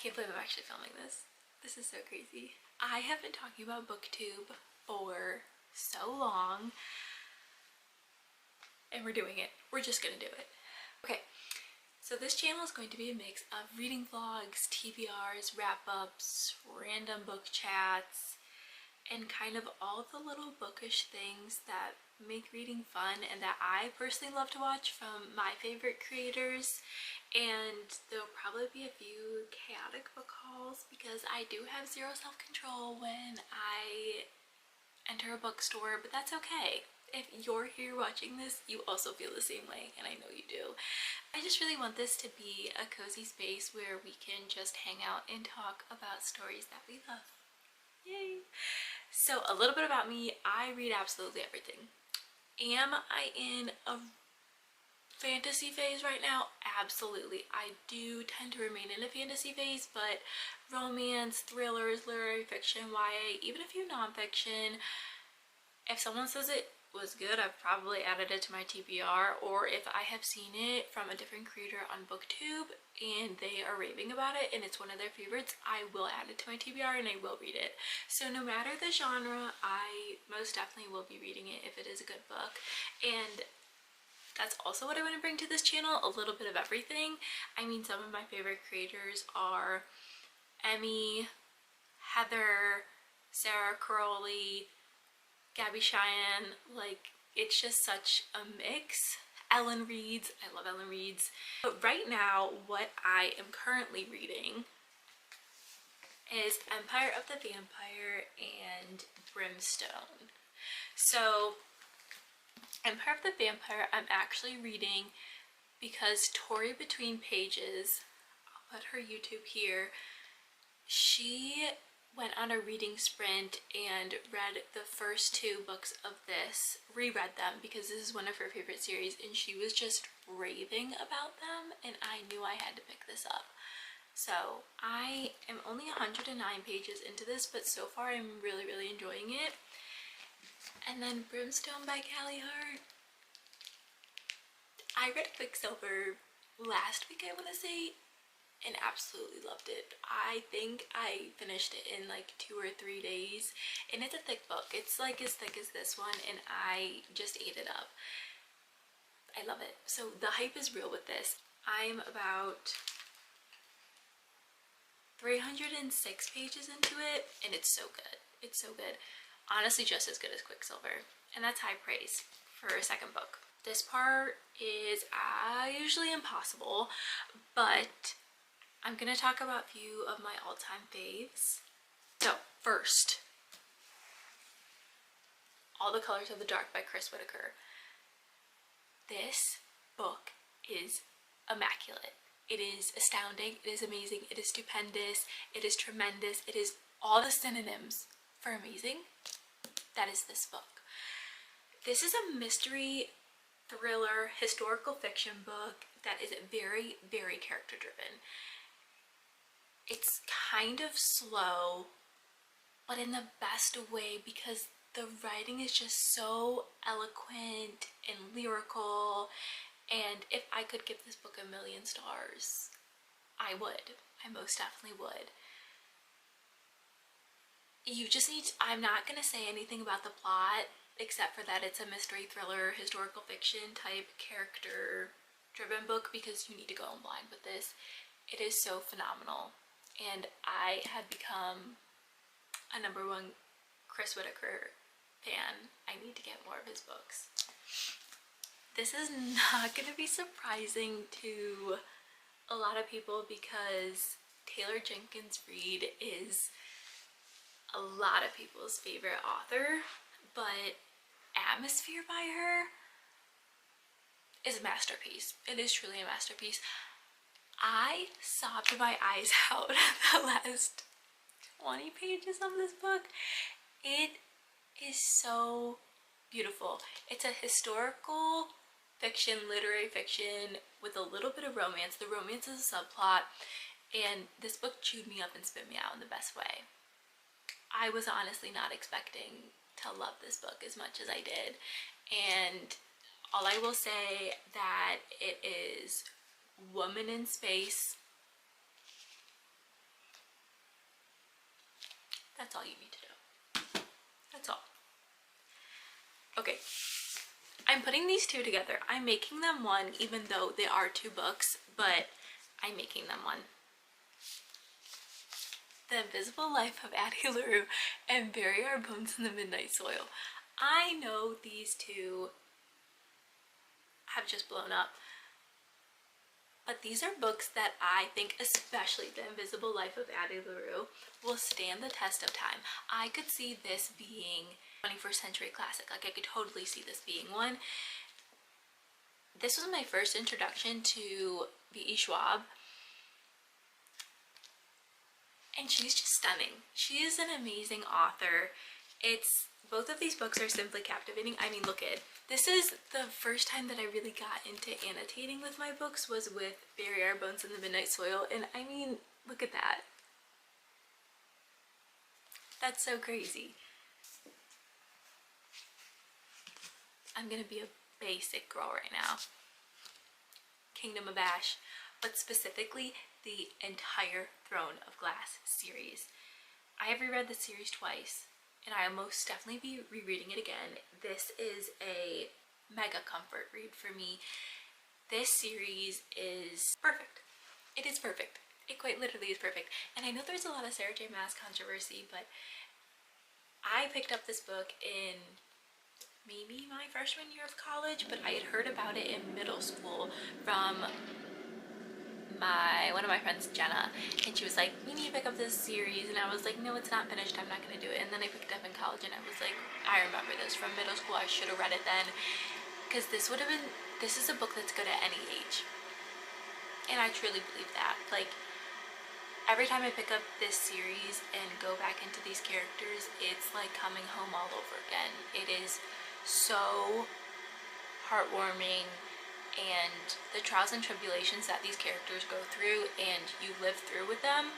can't believe I'm actually filming this. This is so crazy. I have been talking about Booktube for so long, and we're doing it. We're just gonna do it. Okay, so this channel is going to be a mix of reading vlogs, TBRs, wrap-ups, random book chats, and kind of all the little bookish things that make reading fun and that I personally love to watch from my favorite creators. And there'll probably be a few chaotic book hauls because I do have zero self-control when I enter a bookstore, but that's okay. If you're here watching this, you also feel the same way, and I know you do. I just really want this to be a cozy space where we can just hang out and talk about stories that we love. Yay! So a little bit about me. I read absolutely everything. Am I in a fantasy phase right now? Absolutely. I do tend to remain in a fantasy phase, but romance, thrillers, literary fiction, YA, even a few nonfiction. If someone says it was good, I've probably added it to my TBR, or if I have seen it from a different creator on Booktube and they are raving about it and it's one of their favorites, I will add it to my TBR and I will read it. So no matter the genre, I most definitely will be reading it if it is a good book. And that's also what I want to bring to this channel, a little bit of everything. I mean, some of my favorite creators are Emmy, Heather, Sarah Crowley, Gabby Cheyenne. Like, it's just such a mix. Ellen Reid's, I love Ellen Reid's. But right now, what I am currently reading is Empire of the Vampire and Brimstone. So Empire of the Vampire I'm actually reading because Tori Between Pages, I'll put her YouTube here, she went on a reading sprint and read the first 2 books of this, reread them because this is one of her favorite series, and she was just raving about them, and I knew I had to pick this up. So I am only 109 pages into this, but so far I'm really enjoying it. And then Brimstone by Callie Hart. I read Quicksilver last week, I want to say, and absolutely loved it. I think I finished it in like 2 or 3 days, and it's a thick book. It's like as thick as this one, and I just ate it up. I love it. So the hype is real with this. I'm about 306 pages into it, and it's so good. It's so good. Honestly, just as good as Quicksilver, and that's high praise for a second book. This part is usually impossible, but I'm gonna talk about a few of my all-time faves. So first, All the Colors of the Dark by Whitaker. This book is immaculate. It is astounding, it is amazing, it is stupendous, it is tremendous, it is all the synonyms for amazing. That is this book. This is a mystery, thriller, historical fiction book that is very character driven. It's kind of slow, but in the best way, because the writing is just so eloquent and lyrical, and if I could give this book 1,000,000 stars, I would. I most definitely would. You just need to, I'm not going to say anything about the plot, except for that it's a mystery, thriller, historical fiction type character driven book, because you need to go in blind with this. It is so phenomenal. And I have become a #1 Whitaker fan. I need to get more of his books. This is not going to be surprising to a lot of people because Taylor Jenkins Reid is a lot of people's favorite author, but Atmosphere by her is a masterpiece. It is truly a masterpiece. I sobbed my eyes out the last 20 pages of this book. It is so beautiful. It's a historical fiction, literary fiction with a little bit of romance. The romance is a subplot, and this book chewed me up and spit me out in the best way. I was honestly not expecting to love this book as much as I did, and all I will say that it is woman in space, That's all you need to know. That's all. Okay, I'm putting these two together. I'm making them one even though they are two books, but I'm making them one. The Invisible Life of Addie LaRue and Bury Our Bones in the Midnight Soil. I know these two have just blown up, but these are books that I think, especially The Invisible Life of Addie LaRue, will stand the test of time. I could see this being 21st century classic. Like, I could totally see this being one. This was my first introduction to V.E. Schwab, and she's just stunning. She is an amazing author. Both of these books are simply captivating. I mean, look at it. This is the first time that I really got into annotating with my books, was with Bury Our Bones in the Midnight Soil, and I mean, look at that. That's so crazy. I'm gonna be a basic girl right now. Kingdom of Ash, but specifically the entire Throne of Glass series. I have reread the series twice, and I'll most definitely be rereading it again. This is a mega comfort read for me. This series is perfect. It is perfect. It quite literally is perfect. And I know there's a lot of Sarah J. Maas controversy, but I picked up this book in maybe my freshman year of college, but I had heard about it in middle school from one of my friends, Jenna, and she was like, we need to pick up this series, and I was like, no, it's not finished, I'm not gonna do it. And then I picked it up in college, and I was like, I remember this from middle school. I should have read it then, because this is a book that's good at any age, and I truly believe that. Like, every time I pick up this series and go back into these characters, it's like coming home all over again. It is so heartwarming, and the trials and tribulations that these characters go through and you live through with them,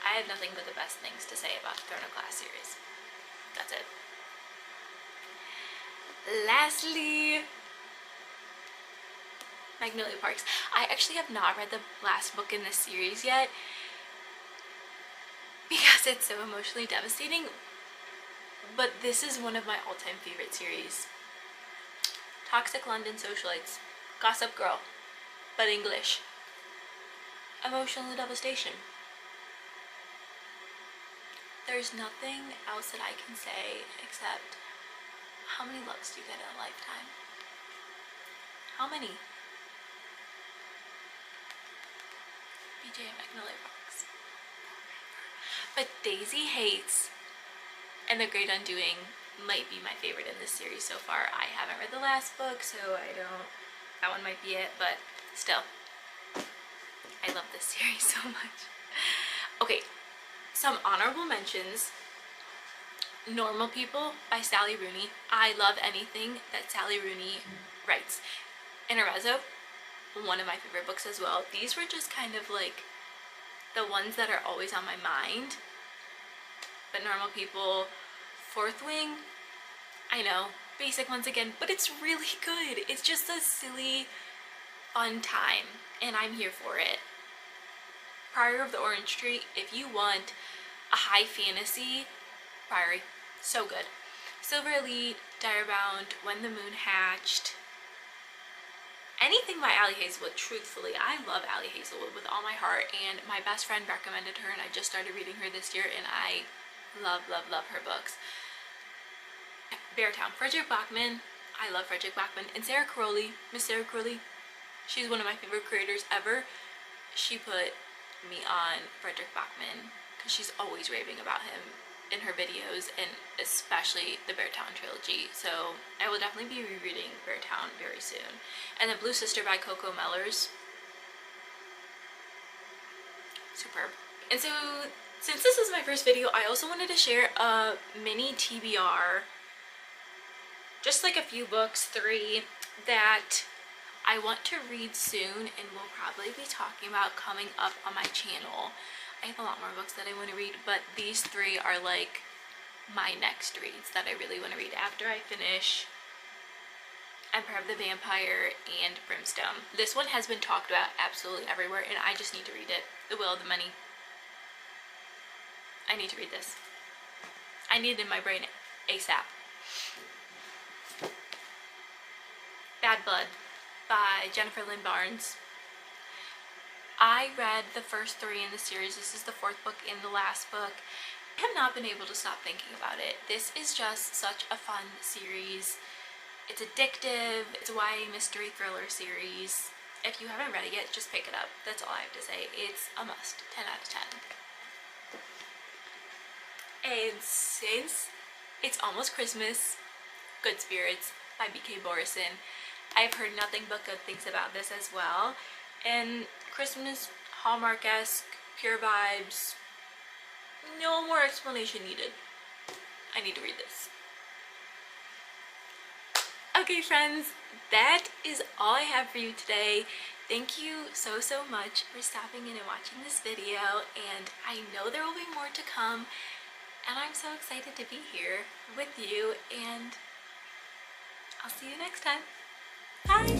I have nothing but the best things to say about the Throne of Glass series. That's it. Lastly, Magnolia Parks. I actually have not read the last book in this series yet because it's so emotionally devastating, but this is one of my all-time favorite series. Toxic London Socialites. Gossip Girl, but English. Emotional devastation. There's nothing else that I can say except, how many loves do you get in a lifetime? How many? BJ and Magnolia Parks. But Daisy Hates and The Great Undoing might be my favorite in this series so far. I haven't read the last book, so that one might be it, but still, I love this series so much. Okay, some honorable mentions. Normal People by Sally Rooney. I love anything that Sally Rooney writes. Intermezzo, one of my favorite books as well. These were just kind of like the ones that are always on my mind. But Normal People, Fourth Wing, I know, basic once again, but it's really good. It's just a silly, fun time, and I'm here for it. Priory of the Orange Tree, if you want a high fantasy, Priory, so good. Silver Elite, Direbound, When the Moon Hatched, anything by Allie Hazelwood. Truthfully, I love Allie Hazelwood with all my heart, and my best friend recommended her, and I just started reading her this year, and I love her books. Beartown, Frederick Bachman. I love Frederick Bachman. And Sarah Crowley, Miss Sarah Crowley, she's one of my favorite creators ever. She put me on Frederick Bachman because she's always raving about him in her videos, and especially the Beartown trilogy. So I will definitely be rereading Beartown very soon. And then Blue Sister by Coco Mellors. Superb. And so, since this is my first video, I also wanted to share a mini TBR, just like a few books, 3, that I want to read soon and will probably be talking about coming up on my channel. I have a lot more books that I want to read, but these 3 are like my next reads that I really want to read after I finish Empire of the Vampire and Brimstone. This one has been talked about absolutely everywhere, and I just need to read it. The Will of the Many. I need to read this. I need it in my brain ASAP. Bad Blood by Jennifer Lynn Barnes. I read the first 3 in the series. This is the 4th book in the last book. I have not been able to stop thinking about it. This is just such a fun series. It's addictive. It's a YA mystery thriller series. If you haven't read it yet, just pick it up. That's all I have to say. It's a must. 10 out of 10. And since it's almost Christmas, Good Spirits by B.K. Borison. I've heard nothing but good things about this as well. And Christmas, Hallmark-esque, pure vibes. No more explanation needed. I need to read this. Okay friends, that is all I have for you today. Thank you so much for stopping in and watching this video, and I know there will be more to come, and I'm so excited to be here with you, and I'll see you next time. Bye!